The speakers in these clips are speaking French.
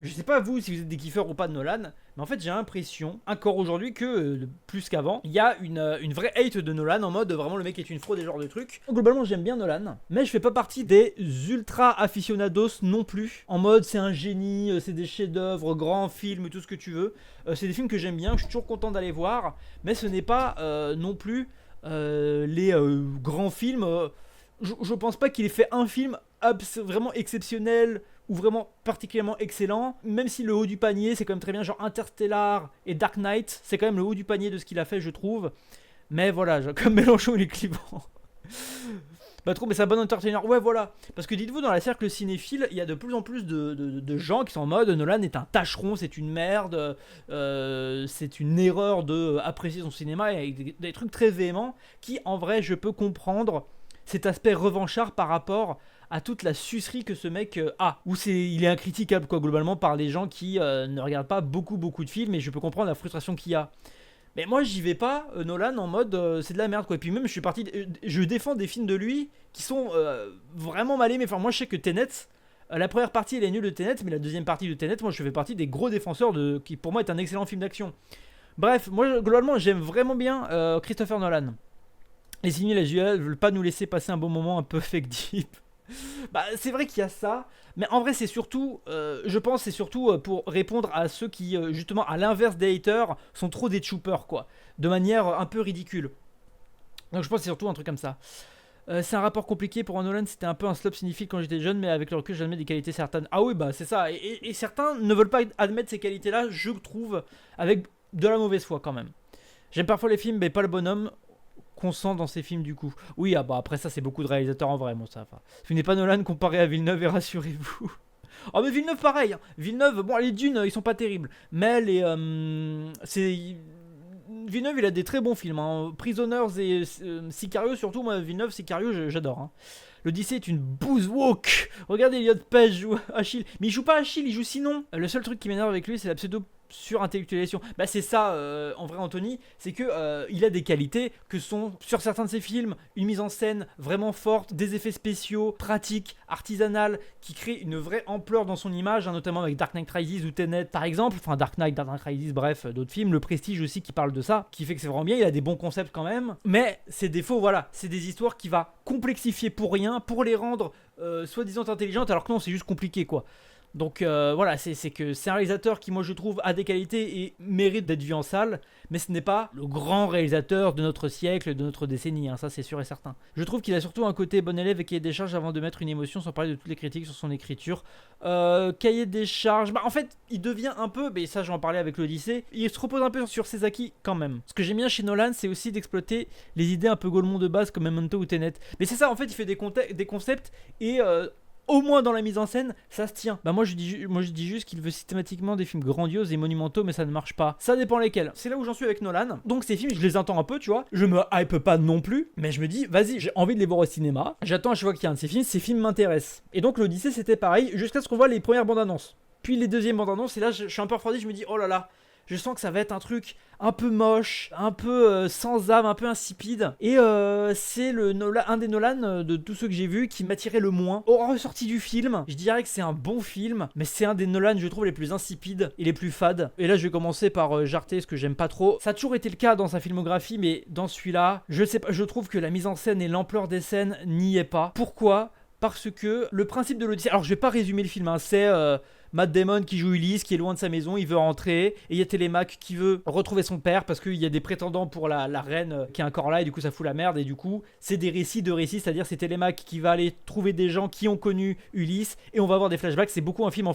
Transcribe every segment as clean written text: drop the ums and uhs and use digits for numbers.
Je sais pas vous si vous êtes des kiffeurs ou pas de Nolan, mais en fait j'ai l'impression, encore aujourd'hui que plus qu'avant, il y a une vraie hate de Nolan en mode vraiment le mec est une fraude et ce genre de trucs. Globalement j'aime bien Nolan, mais je fais pas partie des ultra aficionados non plus. En mode c'est un génie, c'est des chefs-d'œuvre, grands films, tout ce que tu veux. C'est des films que j'aime bien, je suis toujours content d'aller voir, mais ce n'est pas non plus les grands films. Je pense pas qu'il ait fait un film vraiment exceptionnel ou vraiment particulièrement excellent, même si le haut du panier c'est quand même très bien, genre Interstellar et Dark Knight, c'est quand même le haut du panier de ce qu'il a fait je trouve, mais voilà, comme Mélenchon il est clivant. Pas trop, mais c'est un bon entertainer. Ouais, voilà. Parce que dites-vous, dans la cercle cinéphile, il y a de plus en plus de gens qui sont en mode Nolan est un tâcheron, c'est une merde, c'est une erreur de apprécier son cinéma, et avec des trucs très véhéments qui, en vrai, je peux comprendre cet aspect revanchard par rapport à toute la sucerie que ce mec a. Ou il est incritiquable, quoi, globalement, par les gens qui ne regardent pas beaucoup de films, et je peux comprendre la frustration qu'il y a. Mais moi, j'y vais pas, Nolan, en mode c'est de la merde, quoi. Et puis même, je suis parti. Je défends des films de lui qui sont vraiment mal aimés. Enfin, moi, je sais que Tenet, la première partie, elle est nulle de Tenet, mais la deuxième partie de Tenet, moi, je fais partie des gros défenseurs qui, pour moi, est un excellent film d'action. Bref, moi, globalement, j'aime vraiment bien Christopher Nolan. Les signes, les ne veulent pas nous laisser passer un bon moment un peu fake deep. Bah, c'est vrai qu'il y a ça, mais en vrai, c'est surtout, je pense, c'est surtout pour répondre à ceux qui, justement, à l'inverse des haters, sont trop des choopers, quoi, de manière un peu ridicule. Donc, je pense que c'est surtout un truc comme ça. C'est un rapport compliqué pour un Nolan, c'était un peu un slop signifique quand j'étais jeune, mais avec le recul, j'admets des qualités certaines. Ah oui, bah c'est ça, et certains ne veulent pas admettre ces qualités-là, je trouve, avec de la mauvaise foi quand même. J'aime parfois les films, mais pas le bonhomme qu'on sent dans ces films du coup. Oui, ah bah après ça c'est beaucoup de réalisateurs en vrai, bon ça va. Ce n'est pas Nolan comparé à Villeneuve et rassurez-vous. Oh mais Villeneuve pareil, hein. Villeneuve, bon les dunes ils sont pas terribles, mais les Villeneuve il a des très bons films, hein. Prisoners et Sicario surtout, moi Villeneuve Sicario j'adore. Hein. L'Odyssée est une bouse woke. Regardez Elliot Page joue Achille. Mais il joue pas Achille, il joue sinon. Le seul truc qui m'énerve avec lui, c'est la pseudo surintellectualisation. Bah c'est ça en vrai Anthony, c'est que il a des qualités que sont sur certains de ses films une mise en scène vraiment forte, des effets spéciaux, pratiques, artisanales, qui créent une vraie ampleur dans son image, hein, notamment avec Dark Knight Rises ou Tenet par exemple, enfin Dark Knight Rises, bref, d'autres films, Le Prestige aussi qui parle de ça, qui fait que c'est vraiment bien, il a des bons concepts quand même, mais ses défauts, voilà, c'est des histoires qui va complexifier pour rien, pour les rendre soi-disant intelligentes, alors que non, c'est juste compliqué quoi. Donc voilà, c'est que c'est un réalisateur qui, moi je trouve, a des qualités et mérite d'être vu en salle, mais ce n'est pas le grand réalisateur de notre siècle, de notre décennie, hein, ça c'est sûr et certain. Je trouve qu'il a surtout un côté bon élève et cahier des charges avant de mettre une émotion, sans parler de toutes les critiques sur son écriture. Cahier des charges, bah en fait, il devient un peu, mais ça j'en parlais avec l'Odyssée, il se repose un peu sur ses acquis quand même. Ce que j'aime bien chez Nolan, c'est aussi d'exploiter les idées un peu golemont de base comme Memento ou Tenet. Mais c'est ça, en fait, il fait des concepts et au moins dans la mise en scène, ça se tient. Bah moi je dis juste qu'il veut systématiquement des films grandioses et monumentaux, mais ça ne marche pas. Ça dépend lesquels. C'est là où j'en suis avec Nolan. Donc ces films, je les entends un peu, tu vois. Je me hype pas non plus, mais je me dis, vas-y, j'ai envie de les voir au cinéma. J'attends à chaque fois qu'il y a un de ces films m'intéressent. Et donc l'Odyssée c'était pareil, jusqu'à ce qu'on voit les premières bandes annonces. Puis les deuxièmes bandes annonces, et là je suis un peu refroidi, je me dis, oh là là, je sens que ça va être un truc un peu moche, un peu sans âme, un peu insipide. Et c'est un des Nolan de tous ceux que j'ai vus qui m'attirait le moins. Au ressorti du film, je dirais que c'est un bon film, mais c'est un des Nolan, je trouve, les plus insipides et les plus fades. Et là, je vais commencer par jarter ce que j'aime pas trop. Ça a toujours été le cas dans sa filmographie, mais dans celui-là, je sais pas, je trouve que la mise en scène et l'ampleur des scènes n'y est pas. Pourquoi ? Parce que le principe de l'Odyssée... Alors, je vais pas résumer le film, hein, c'est... Matt Damon qui joue Ulysse, qui est loin de sa maison, il veut rentrer. Et il y a Télémaque qui veut retrouver son père parce qu'il y a des prétendants pour la reine qui est encore là et du coup ça fout la merde. Et du coup, c'est des récits de récits, c'est-à-dire c'est Télémaque qui va aller trouver des gens qui ont connu Ulysse et on va avoir des flashbacks. C'est beaucoup un film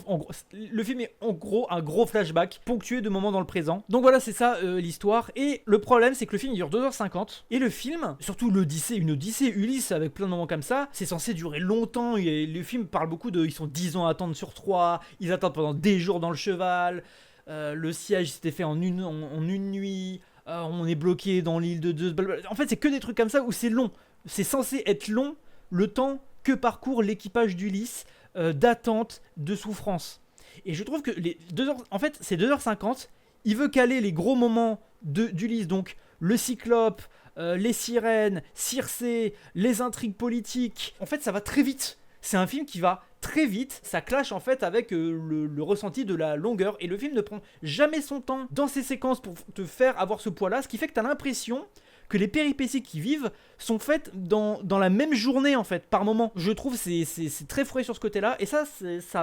le film est en gros un gros flashback ponctué de moments dans le présent. Donc voilà, c'est ça l'histoire. Et le problème, c'est que le film il dure 2h50 et le film, surtout l'Odyssée, une Odyssée Ulysse avec plein de moments comme ça, c'est censé durer longtemps. Et le film parle beaucoup de, ils sont 10 ans à attendre sur 3. Ils attendent pendant des jours dans le cheval. Le siège s'était fait en une nuit. On est bloqué dans l'île de deux. En fait, c'est que des trucs comme ça où c'est long. C'est censé être long le temps que parcourt l'équipage d'Ulysse d'attente, de souffrance. Et je trouve que les 2 heures, en fait, c'est 2h50. Il veut caler les gros moments d'Ulysse, donc le Cyclope, les sirènes, Circé, les intrigues politiques. En fait, ça va très vite. c'est un film qui va très vite, ça clash en fait avec le ressenti de la longueur, et le film ne prend jamais son temps dans ses séquences pour te faire avoir ce poids là, ce qui fait que tu as l'impression que les péripéties qui vivent sont faites dans la même journée en fait, par moment. Je trouve c'est très frais sur ce côté-là, et ça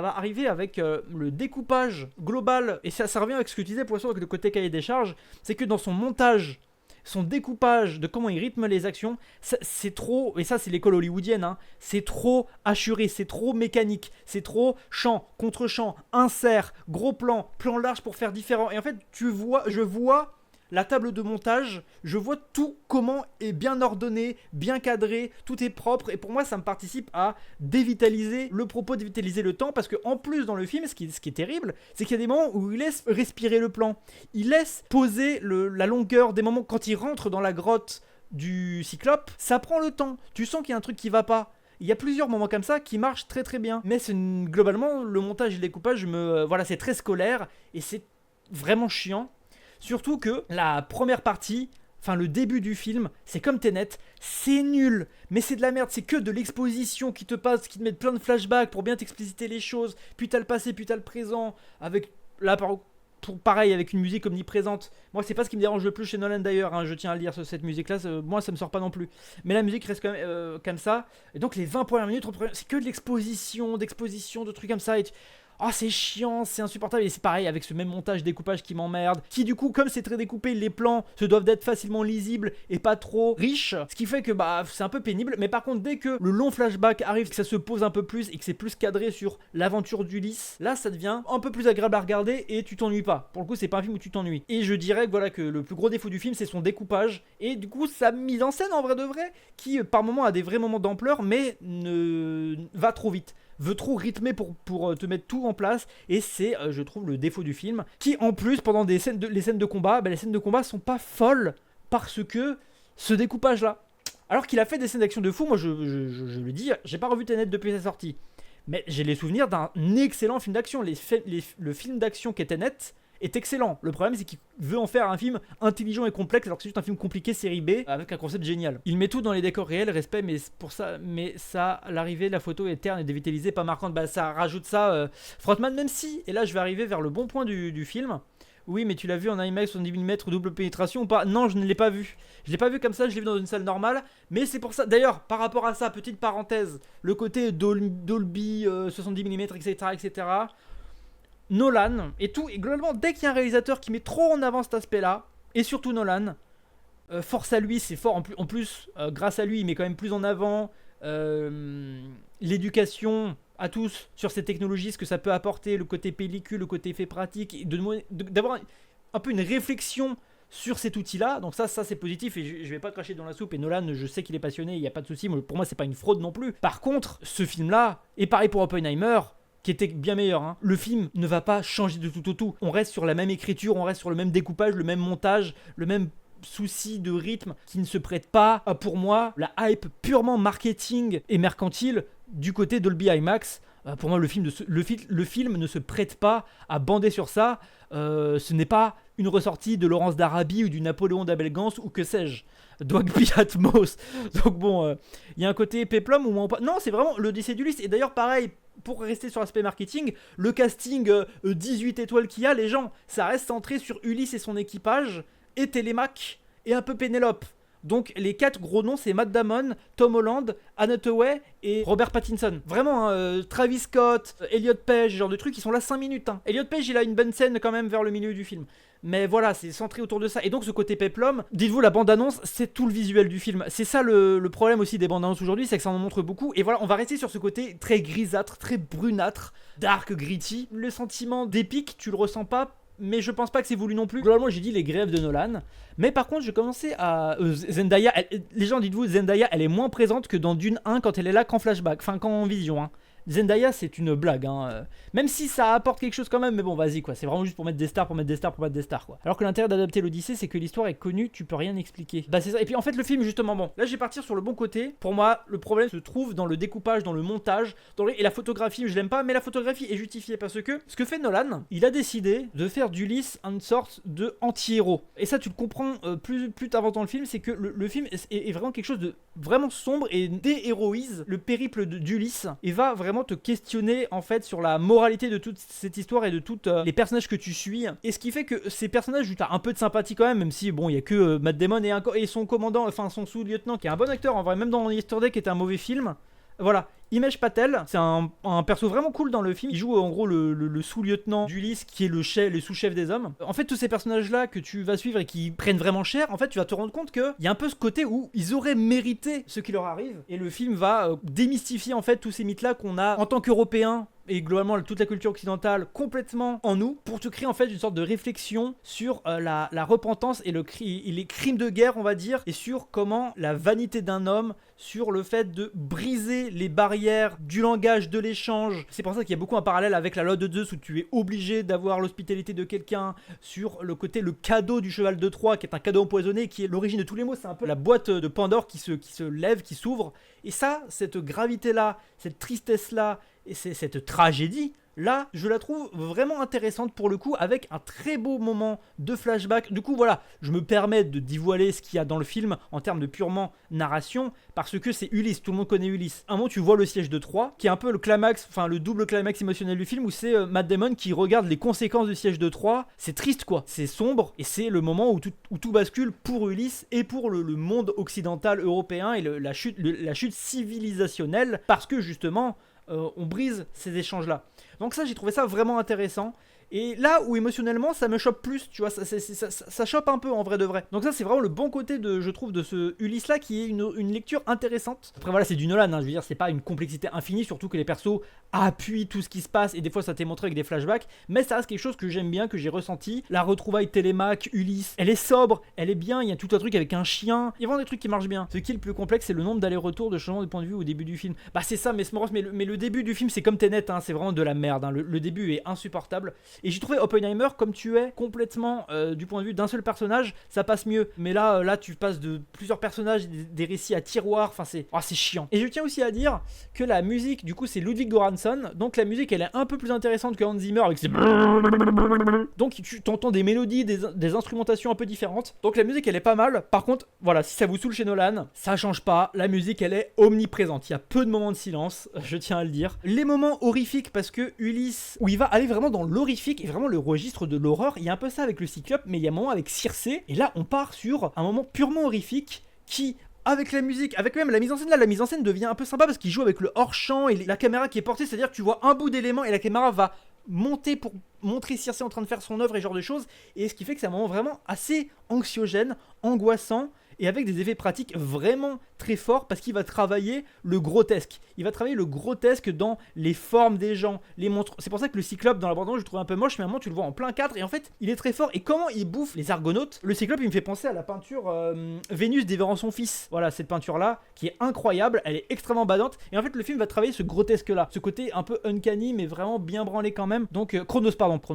va arriver avec le découpage global, et ça revient avec ce que tu disais Poisson, avec le côté cahier des charges, c'est que dans son montage, son découpage de comment il rythme les actions, c'est trop, et ça c'est l'école hollywoodienne, hein, c'est trop assuré, c'est trop mécanique, c'est trop champ, contre-champ, insert, gros plan, plan large pour faire différent, et en fait je vois la table de montage, je vois tout comment est bien ordonné, bien cadré, tout est propre, et pour moi ça me participe à dévitaliser le propos, dévitaliser le temps, parce que en plus dans le film, ce qui est terrible, c'est qu'il y a des moments où il laisse respirer le plan, il laisse poser la longueur des moments. Quand il rentre dans la grotte du Cyclope, ça prend le temps, tu sens qu'il y a un truc qui va pas. Il y a plusieurs moments comme ça qui marchent très très bien, mais globalement le montage et le découpage, voilà, c'est très scolaire, et c'est vraiment chiant. Surtout que la première partie, enfin le début du film, c'est comme Tenet, c'est nul, mais c'est de la merde, c'est que de l'exposition qui te passe, qui te met plein de flashbacks pour bien t'expliciter les choses, puis t'as le passé, puis t'as le présent, avec là pareil avec une musique omniprésente. Moi c'est pas ce qui me dérange le plus chez Nolan d'ailleurs, hein, je tiens à le dire, cette musique là, moi ça me sort pas non plus, mais la musique reste quand même comme ça, et donc les 20 premières minutes, c'est que de l'exposition, de trucs comme ça, et oh c'est chiant, c'est insupportable, et c'est pareil avec ce même montage découpage qui m'emmerde, qui du coup comme c'est très découpé, les plans se doivent d'être facilement lisibles et pas trop riches, ce qui fait que bah c'est un peu pénible. Mais par contre dès que le long flashback arrive, que ça se pose un peu plus et que c'est plus cadré sur l'aventure d'Ulysse, là ça devient un peu plus agréable à regarder et tu t'ennuies pas. Pour le coup c'est pas un film où tu t'ennuies, et je dirais que voilà que le plus gros défaut du film c'est son découpage et du coup sa mise en scène en vrai de vrai, qui par moments a des vrais moments d'ampleur mais va trop vite, veut trop rythmer pour te mettre tout en place, et c'est je trouve le défaut du film, qui en plus pendant les scènes de combat, les scènes de combat sont pas folles parce que ce découpage là, alors qu'il a fait des scènes d'action de fou. Moi je le dis, j'ai pas revu Tenet depuis sa sortie, mais j'ai les souvenirs d'un excellent film d'action. Le film d'action qu'est Tenet est excellent. Le problème c'est qu'il veut en faire un film intelligent et complexe, alors que c'est juste un film compliqué série B avec un concept génial. Il met tout dans les décors réels, respect, mais ça, l'arrivée de la photo est terne et dévitalisée, pas marquante, bah ça rajoute ça. Frontman, même si, et là je vais arriver vers le bon point du film. Oui, mais tu l'as vu en IMAX 70 mm double pénétration ou pas? Non, je ne l'ai pas vu. Je l'ai pas vu comme ça, je l'ai vu dans une salle normale. Mais c'est pour ça. D'ailleurs, par rapport à ça, petite parenthèse, le côté Dolby 70 mm, etc. Nolan et tout, et globalement dès qu'il y a un réalisateur qui met trop en avant cet aspect là, et surtout Nolan, force à lui, c'est fort en plus grâce à lui il met quand même plus en avant l'éducation à tous sur ces technologies, ce que ça peut apporter, le côté pellicule, le côté effet pratique, et d'avoir un peu une réflexion sur cet outil là. Donc ça c'est positif, et je vais pas cracher dans la soupe, et Nolan je sais qu'il est passionné, il n'y a pas de souci, pour moi c'est pas une fraude non plus. Par contre ce film là, et pareil pour Oppenheimer qui était bien meilleur, hein. Le film ne va pas changer de tout au tout. On reste sur la même écriture, on reste sur le même découpage, le même montage, le même souci de rythme qui ne se prête pas à, pour moi, la hype purement marketing et mercantile du côté Dolby IMAX. Pour moi, le film ne se prête pas à bander sur ça. Ce n'est pas une ressortie de Laurence d'Arabie ou du Napoléon d'Abelgance ou que sais-je. Dolby Atmos. Donc bon, il y a un côté péplum ou non, c'est vraiment l'Odyssée d'Ulysse. Et d'ailleurs, pareil, pour rester sur l'aspect marketing, le casting 18 étoiles qu'il y a, les gens, ça reste centré sur Ulysse et son équipage, et Télémaque, et un peu Pénélope. Donc les 4 gros noms, c'est Matt Damon, Tom Holland, Anne Hathaway et Robert Pattinson. Vraiment, hein, Travis Scott, Elliot Page, ce genre de trucs, ils sont là 5 minutes. Hein. Elliot Page, il a une bonne scène quand même vers le milieu du film. Mais voilà, c'est centré autour de ça. Et donc ce côté peplum, dites-vous, la bande-annonce, c'est tout le visuel du film. C'est ça le problème aussi des bandes-annonces aujourd'hui, c'est que ça en montre beaucoup. Et voilà, on va rester sur ce côté très grisâtre, très brunâtre, dark, gritty. Le sentiment d'épique, tu le ressens pas, mais je pense pas que c'est voulu non plus. Globalement, j'ai dit les grèves de Nolan. Mais par contre, je commençais à... Zendaya, les gens, dites-vous, Zendaya, elle est moins présente que dans Dune 1 quand elle est là qu'en flashback, enfin qu'en vision. Hein. Zendaya, c'est une blague, hein. Même si ça apporte quelque chose quand même, mais bon, vas-y quoi. C'est vraiment juste pour mettre des stars, pour mettre des stars, pour mettre des stars quoi. Alors que l'intérêt d'adapter l'Odyssée, c'est que l'histoire est connue, tu peux rien expliquer. Bah c'est ça. Et puis en fait, le film justement, bon, là je vais partir sur le bon côté. Pour moi, le problème se trouve dans le découpage, dans le montage, et la photographie. Je l'aime pas, mais la photographie est justifiée parce que ce que fait Nolan, il a décidé de faire d'Ulysse une sorte de anti-héros. Et ça, tu le comprends plus t'avances dans le film, c'est que le film est vraiment quelque chose de vraiment sombre et déhéroïse le périple d'Ulysse et va vraiment te questionner en fait sur la moralité de toute cette histoire et de tous les personnages que tu suis. Et ce qui fait que ces personnages, tu as un peu de sympathie quand même si bon, il y a que Matt Damon et son commandant, enfin son sous-lieutenant qui est un bon acteur en vrai, même dans Yesterday qui était un mauvais film. Voilà, Himesh Patel, c'est un perso vraiment cool dans le film. Il joue en gros le sous-lieutenant d'Ulysse qui est le sous-chef des hommes. En fait, tous ces personnages-là que tu vas suivre et qui prennent vraiment cher, en fait, tu vas te rendre compte qu'il y a un peu ce côté où ils auraient mérité ce qui leur arrive. Et le film va démystifier en fait tous ces mythes-là qu'on a en tant qu'Européens et globalement toute la culture occidentale complètement en nous pour te créer en fait une sorte de réflexion sur la repentance et les crimes de guerre on va dire et sur comment la vanité d'un homme, sur le fait de briser les barrières du langage, de l'échange. C'est pour ça qu'il y a beaucoup un parallèle avec la loi de Zeus où tu es obligé d'avoir l'hospitalité de quelqu'un, sur le côté le cadeau du cheval de Troie qui est un cadeau empoisonné qui est l'origine de tous les maux. C'est un peu la boîte de Pandore qui se lève, qui s'ouvre. Et ça, cette gravité là, cette tristesse là et cette tragédie là, je la trouve vraiment intéressante pour le coup, avec un très beau moment de flashback. Du coup voilà, je me permets de dévoiler ce qu'il y a dans le film en termes de purement narration, parce que c'est Ulysse, tout le monde connaît Ulysse. À un moment tu vois le siège de Troie, qui est un peu le climax, enfin le double climax émotionnel du film, où c'est Matt Damon qui regarde les conséquences du siège de Troie. C'est triste quoi, c'est sombre, et c'est le moment où tout bascule pour Ulysse et pour le monde occidental européen et la chute civilisationnelle, parce que justement on brise ces échanges là. Donc ça, j'ai trouvé ça vraiment intéressant. Et là où émotionnellement ça me chope plus, tu vois, ça chope un peu en vrai de vrai. Donc ça c'est vraiment le bon côté je trouve de ce Ulysse là qui est une lecture intéressante. Après voilà, c'est du Nolan, hein, je veux dire c'est pas une complexité infinie, surtout que les persos appuient tout ce qui se passe et des fois ça t'est montré avec des flashbacks, mais ça reste quelque chose que j'aime bien, que j'ai ressenti. La retrouvaille Télémaque, Ulysse, elle est sobre, elle est bien, il y a tout un truc avec un chien, il y a vraiment des trucs qui marchent bien. Ce qui est le plus complexe c'est le nombre d'allers-retours de changement de point de vue au début du film. Bah c'est ça, mais le début du film c'est comme Tenet, hein, c'est vraiment de la merde, hein. Le début est insupportable. Et j'ai trouvé Oppenheimer, comme tu es complètement du point de vue d'un seul personnage, ça passe mieux. Mais là tu passes de plusieurs personnages, des récits à tiroir, enfin c'est chiant. Et je tiens aussi à dire que la musique, du coup, c'est Ludwig Göransson, donc la musique elle est un peu plus intéressante que Hans Zimmer avec ses... Donc tu t'entends des mélodies, des instrumentations un peu différentes. Donc la musique elle est pas mal. Par contre, voilà, si ça vous saoule chez Nolan, ça change pas. La musique elle est omniprésente. Il y a peu de moments de silence, je tiens à le dire. Les moments horrifiques, parce que Ulysse, où il va aller vraiment dans l'horrifique et vraiment le registre de l'horreur, il y a un peu ça avec le Cyclope, mais il y a un moment avec Circé, et là on part sur un moment purement horrifique qui, avec la musique, avec même la mise en scène, là la mise en scène devient un peu sympa parce qu'il joue avec le hors-champ et la caméra qui est portée, c'est-à-dire que tu vois un bout d'élément et la caméra va monter pour montrer Circé en train de faire son œuvre et ce genre de choses, et ce qui fait que c'est un moment vraiment assez anxiogène, angoissant, et avec des effets pratiques vraiment très forts parce qu'il va travailler le grotesque. Il va travailler le grotesque dans les formes des gens, les monstres. C'est pour ça que le Cyclope dans la bande-annonce, je le trouve un peu moche, mais à un moment tu le vois en plein cadre et en fait il est très fort. Et comment il bouffe les Argonautes, le Cyclope il me fait penser à la peinture Vénus dévorant son fils. Voilà, cette peinture là qui est incroyable, elle est extrêmement badante. Et en fait le film va travailler ce grotesque là, ce côté un peu uncanny mais vraiment bien branlé quand même. Donc Chronos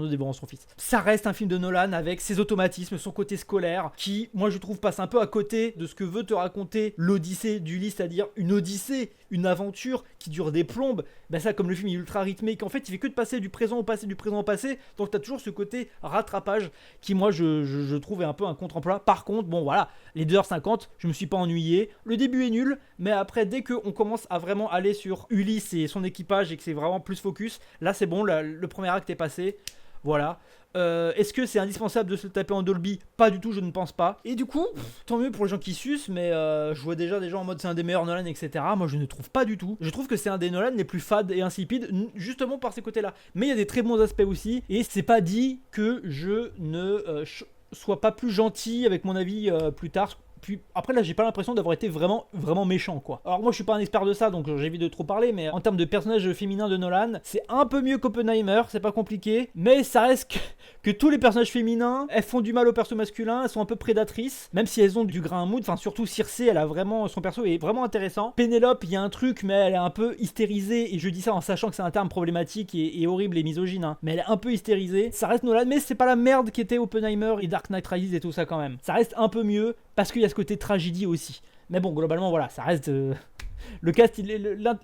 dévorant son fils. Ça reste un film de Nolan avec ses automatismes, son côté scolaire qui, moi je trouve, passe un peu à côté de ce que veut te raconter l'Odyssée d'Ulysse, c'est-à-dire une Odyssée, une aventure qui dure des plombes. Ben ça, comme le film est ultra rythmé, qu'en fait il fait que de passer du présent au passé, du présent au passé, donc t'as toujours ce côté rattrapage qui, moi, je trouve est un peu un contre-emploi. Par contre, bon voilà, les 2h50, je me suis pas ennuyé. Le début est nul, mais après, dès qu'on commence à vraiment aller sur Ulysse et son équipage et que c'est vraiment plus focus, là c'est bon, le premier acte est passé. Voilà. Est-ce que c'est indispensable de se le taper en Dolby? Pas du tout, je ne pense pas. Et du coup, tant mieux pour les gens qui sucent, mais je vois déjà des gens en mode c'est un des meilleurs Nolan, etc. Moi je ne trouve pas du tout. Je trouve que c'est un des Nolan les plus fades et insipides, justement par ces côtés-là. Mais il y a des très bons aspects aussi, et c'est pas dit que je ne sois pas plus gentil avec mon avis plus tard Puis après là j'ai pas l'impression d'avoir été vraiment méchant quoi. Alors moi je suis pas un expert de ça donc j'évite de trop parler, mais en termes de personnages féminins de Nolan, c'est un peu mieux qu'Oppenheimer, c'est pas compliqué, mais ça reste que tous les personnages féminins, elles font du mal aux persos masculins, elles sont un peu prédatrices, même si elles ont du grain à moudre, enfin surtout Circe, elle a vraiment, son perso est vraiment intéressant. Pénélope, il y a un truc, mais elle est un peu hystérisée, et je dis ça en sachant que c'est un terme problématique et horrible et misogyne, hein. Mais elle est un peu hystérisée, ça reste Nolan, mais c'est pas la merde qu'était Oppenheimer et Dark Knight Rises et tout ça quand même. Ça reste un peu mieux, parce qu'il y a ce côté tragédie aussi. Mais bon, globalement, voilà, ça reste... Le cast,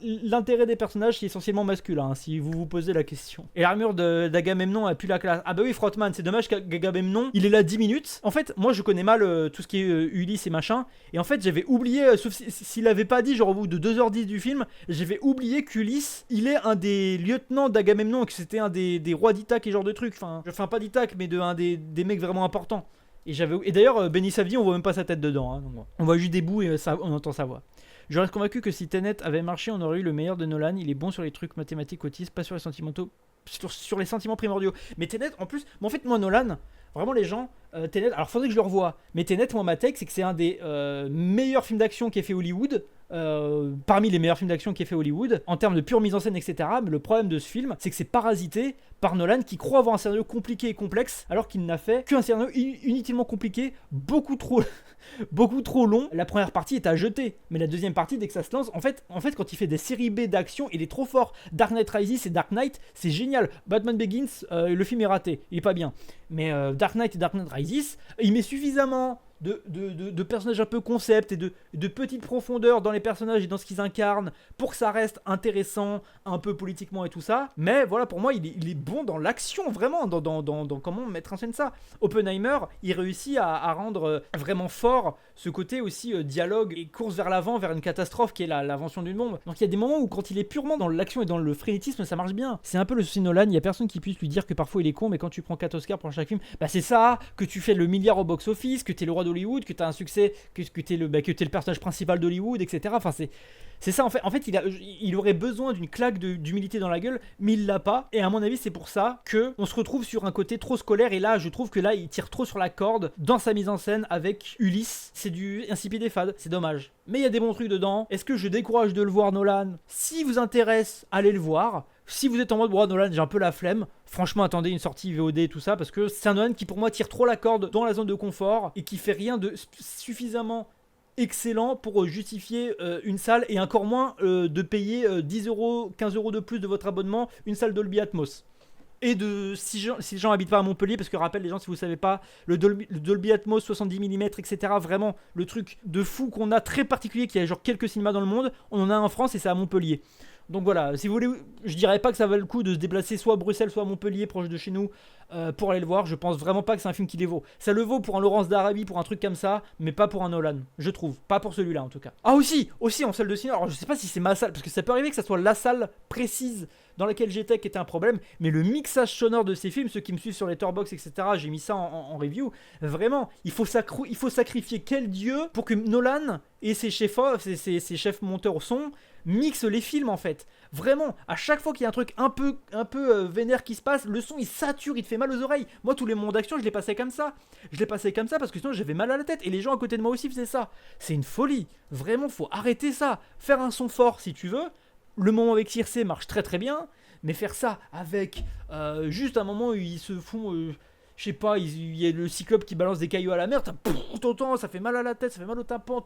l'intérêt des personnages, c'est essentiellement masculin, hein, si vous vous posez la question. Et l'armure d'Agamemnon a plus la classe. Ah bah oui, Frontman, c'est dommage qu'Agamemnon, il est là 10 minutes. En fait, moi je connais mal tout ce qui est Ulysse et machin. Et en fait, j'avais oublié, sauf s'il avait pas dit, genre au bout de 2h10 du film, j'avais oublié qu'Ulysse, il est un des lieutenants d'Agamemnon, et que c'était un des rois d'Ithaque et genre de trucs. Enfin pas d'Ithaque, mais un des mecs vraiment importants. Et d'ailleurs, Benny Safdie, on voit même pas sa tête dedans. Hein, donc bon. On voit juste des bouts et on entend sa voix. Je reste convaincu que si Tenet avait marché, on aurait eu le meilleur de Nolan. Il est bon sur les trucs mathématiques autistes, pas sur les sentimentaux, sur les sentiments primordiaux. Mais Tenet, en plus, en fait, moi, Nolan, vraiment les gens, Tenet, alors faudrait que je le revoie. Mais Tenet, moi, ma take, c'est que c'est un des meilleurs films d'action qu'ait fait Hollywood. Parmi les meilleurs films d'action qu'ait fait Hollywood, en termes de pure mise en scène, etc. Mais le problème de ce film, c'est que c'est parasité par Nolan qui croit avoir un scénario compliqué et complexe, alors qu'il n'a fait qu'un scénario inutilement compliqué, beaucoup trop long. La première partie est à jeter, mais la deuxième partie, dès que ça se lance, en fait quand il fait des séries B d'action, il est trop fort. Dark Knight Rises et Dark Knight, c'est génial. Batman Begins, le film est raté, il est pas bien. Mais Dark Knight et Dark Knight Rises, il met suffisamment de personnages un peu concept et de petite profondeur dans les personnages et dans ce qu'ils incarnent pour que ça reste intéressant, un peu politiquement et tout ça. Mais voilà, pour moi, il est bon dans l'action, vraiment, dans comment mettre en scène ça. Oppenheimer, il réussit à rendre vraiment fort ce côté aussi dialogue et course vers l'avant, vers une catastrophe qui est l'invention d'une bombe. Donc il y a des moments où quand il est purement dans l'action et dans le frénétisme, ça marche bien. C'est un peu le souci de Nolan, il n'y a personne qui puisse lui dire que parfois il est con, mais quand tu prends 4 Oscars pour chaque film, bah c'est ça, que tu fais le milliard au box-office, que t'es le roi d'Hollywood, que t'as un succès, que t'es le personnage principal d'Hollywood, etc. Enfin c'est ça en fait il aurait besoin d'une claque d'humilité dans la gueule, mais il l'a pas. Et à mon avis c'est pour ça que on se retrouve sur un côté trop scolaire. Et là je trouve que là il tire trop sur la corde dans sa mise en scène avec Ulysse. C'est du insipide et fade, c'est dommage. Mais il y a des bons trucs dedans. Est-ce que je décourage de le voir, Nolan? Si vous intéresse, allez le voir. Si vous êtes en mode Nolan, j'ai un peu la flemme, franchement attendez une sortie VOD et tout ça, parce que c'est un Nolan qui pour moi tire trop la corde dans la zone de confort et qui fait rien de suffisamment excellent pour justifier une salle, et encore moins de payer 10 euros, 15 euros de plus de votre abonnement, une salle Dolby Atmos. Et si les gens habitent pas à Montpellier, parce que rappelle les gens, si vous savez pas, le Dolby Atmos 70 mm, etc. Vraiment le truc de fou qu'on a, très particulier, qui a genre quelques cinémas dans le monde, on en a un en France et c'est à Montpellier. Donc voilà, si vous voulez, je dirais pas que ça vaut le coup de se déplacer soit à Bruxelles, soit à Montpellier, proche de chez nous, pour aller le voir. Je pense vraiment pas que c'est un film qui les vaut. Ça le vaut pour un Lawrence d'Arabie, pour un truc comme ça, mais pas pour un Nolan, je trouve. Pas pour celui-là en tout cas. Ah aussi en salle de cinéma, alors je sais pas si c'est ma salle, parce que ça peut arriver que ça soit la salle précise dans laquelle j'étais qui était un problème, mais le mixage sonore de ces films, ceux qui me suivent sur les Letterboxd, etc., j'ai mis ça en review, vraiment, il faut sacrifier quel dieu pour que Nolan et ses chefs monteurs au son mixent les films en fait. Vraiment, à chaque fois qu'il y a un truc un peu vénère qui se passe, le son il sature, il te fait mal aux oreilles. Moi tous les moments d'action je les passais comme ça. Parce que sinon j'avais mal à la tête, et les gens à côté de moi aussi faisaient ça. C'est une folie, vraiment faut arrêter ça. Faire un son fort si tu veux. Le moment avec Circe marche très très bien, mais faire ça avec juste un moment où ils se font, je sais pas, il y a le cyclope qui balance des cailloux à la mer, t'entends, ça fait mal à la tête, ça fait mal au tympan,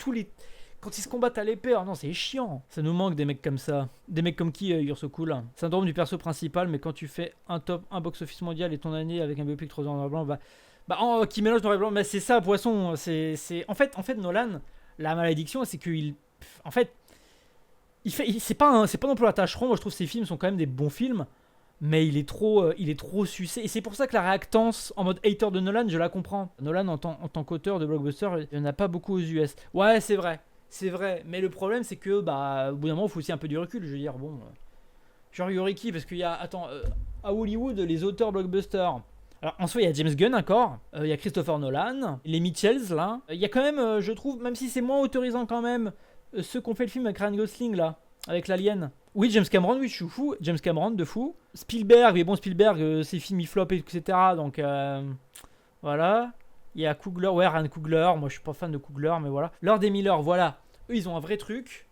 quand ils se combattent à l'épée, oh non c'est chiant. Ça nous manque des mecs comme ça. Des mecs comme qui, You're So Cool. Syndrome du perso principal, mais quand tu fais un box-office mondial et ton année avec un biopic trop noir et blanc, qui mélange noir et blanc, mais c'est ça, poisson. En fait, Nolan, la malédiction, c'est qu'il... En fait... c'est pas non plus un tâcheron. Moi je trouve que ses films sont quand même des bons films, mais il est trop sucé, et c'est pour ça que la réactance en mode hater de Nolan, je la comprends. Nolan en tant qu'auteur de blockbuster, il n'y en a pas beaucoup aux US. Ouais, c'est vrai, mais le problème c'est que au bout d'un moment il faut aussi un peu du recul. Je veux dire, bon, genre Yoriki, parce qu'il y a, à Hollywood, les auteurs blockbusters, alors en soi il y a James Gunn encore, il y a Christopher Nolan, les Mitchells là, il y a quand même, je trouve, même si c'est moins autorisant quand même, ceux qui ont fait le film avec Ryan Gosling là, avec l'Alien. Oui, James Cameron, oui, je suis fou. James Cameron, de fou. Spielberg, mais bon, Spielberg, ses films ils flopent, etc. Donc, voilà. Il y a Coogler, ouais, Ryan Coogler. Moi, je suis pas fan de Coogler, mais voilà. Lord et Miller, voilà. Eux, ils ont un vrai truc.